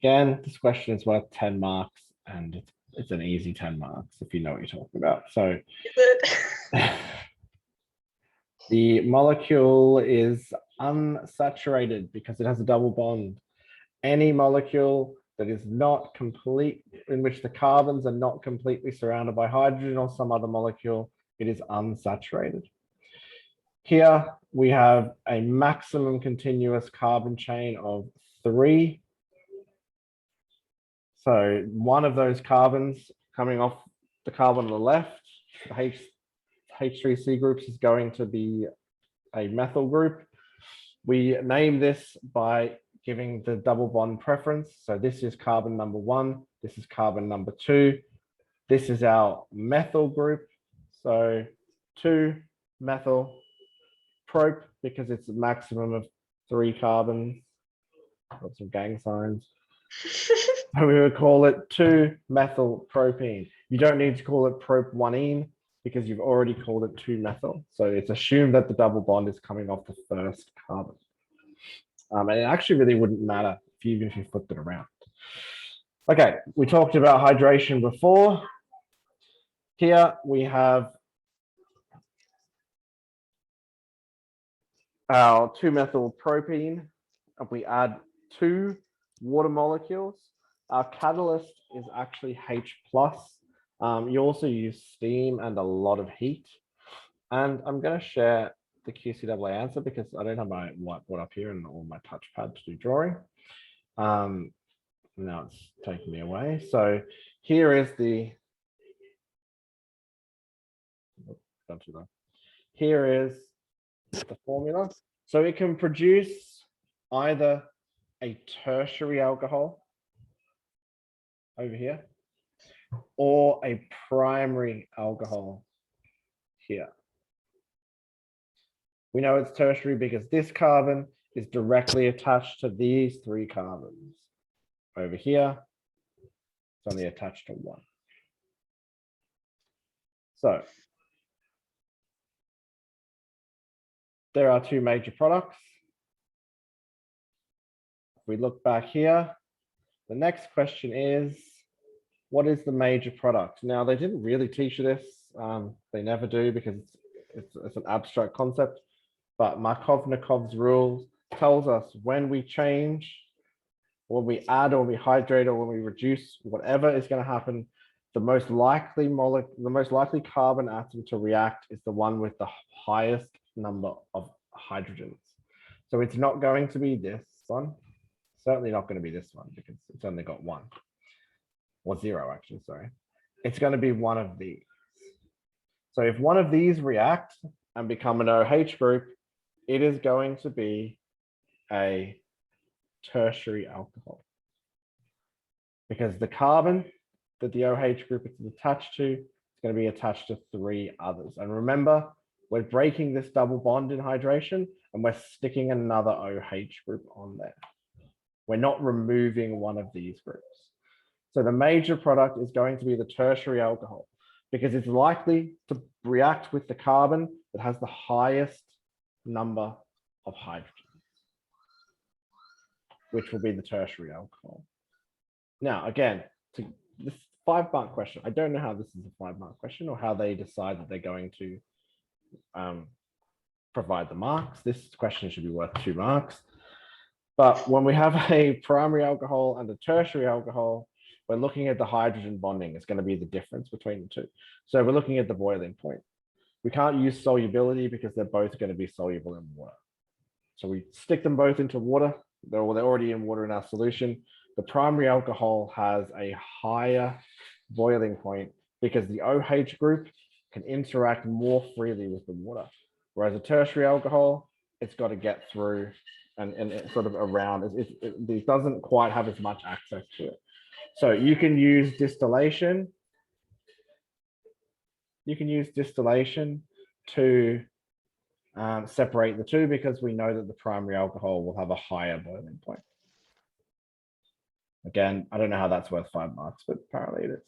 Again, this question is worth 10 marks and it's an easy 10 marks if you know what you're talking about. So the molecule is unsaturated because it has a double bond. Any molecule that is not complete, in which the carbons are not completely surrounded by hydrogen or some other molecule, it is unsaturated. Here we have a maximum continuous carbon chain of 3. So one of those carbons coming off the carbon on the left, the H3C groups, is going to be a methyl group. We name this by giving the double bond preference. So this is carbon number 1, this is carbon number 2. This is our methyl group. So 2-methyl prop, because it's a maximum of 3 carbons. Got some gang signs. So we would call it 2-methyl propene. You don't need to call it prop-1-ene because you've already called it 2-methyl. So it's assumed that the double bond is coming off the first carbon. And it actually really wouldn't matter even if you flipped it around. Okay, we talked about hydration before. Here we have our 2-methyl propene. And we add 2 water molecules. Our catalyst is actually H+. You also use steam and a lot of heat. And I'm going to share the QCAA answer because I don't have my whiteboard up here and all my touchpad to do drawing. Now it's taking me away. So here is the, here is the formula. So it can produce either a tertiary alcohol over here or a primary alcohol here. We know it's tertiary because this carbon is directly attached to these 3 carbons. Over here, it's only attached to 1. So there are 2 major products. If we look back here, the next question is, what is the major product? Now, they didn't really teach you this. They never do because it's an abstract concept. But Markovnikovs rule tells us when we change, when we add or we hydrate or when we reduce, whatever is going to happen, the most likely carbon atom to react is the one with the highest number of hydrogens. So it's not going to be this one. Certainly not going to be this one because it's only got 1 or 0 actually, sorry. It's going to be one of these. So if one of these react and become an OH group, it is going to be a tertiary alcohol because the carbon that the OH group is attached to is going to be attached to 3 others. And remember, we're breaking this double bond in hydration and we're sticking another OH group on there. We're not removing one of these groups. So the major product is going to be the tertiary alcohol because it's likely to react with the carbon that has the highest number of hydrogens, which will be the tertiary alcohol. Now, again, to this 5-mark question, I don't know how this is a 5-mark question or how they decide that they're going to provide the marks. This question should be worth 2 marks. But when we have a primary alcohol and a tertiary alcohol, we're looking at the hydrogen bonding. It's going to be the difference between the 2. So we're looking at the boiling point. We can't use solubility because they're both going to be soluble in water. So we stick them both into water. They're already in water in our solution. The primary alcohol has a higher boiling point because the OH group can interact more freely with the water. Whereas a tertiary alcohol, it's got to get through and it's sort of around. It doesn't quite have as much access to it. So you can use distillation. You can use distillation to separate the 2 because we know that the primary alcohol will have a higher boiling point. Again, I don't know how that's worth 5 marks, but apparently it is.